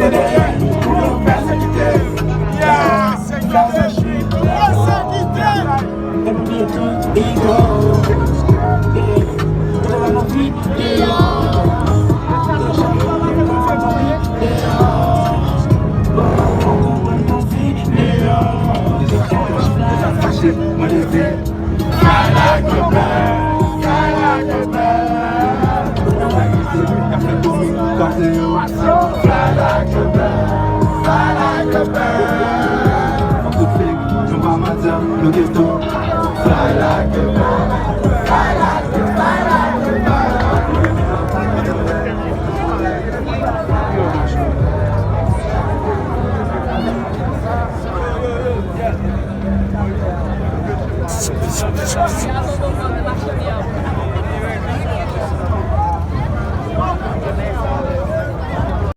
derrière pour nous persécuter. Yeah, c'est comme ça, je suis persécuté. Et puis tout, ego. Dans nos vidéos. Moi je vais fly like a bird, fly like a bird. Après tout, fly like a bird, fly like a bird. On te fait, j'en parle matin, le ghetto. Fly like a bird, fly like a bird, fly like a bird.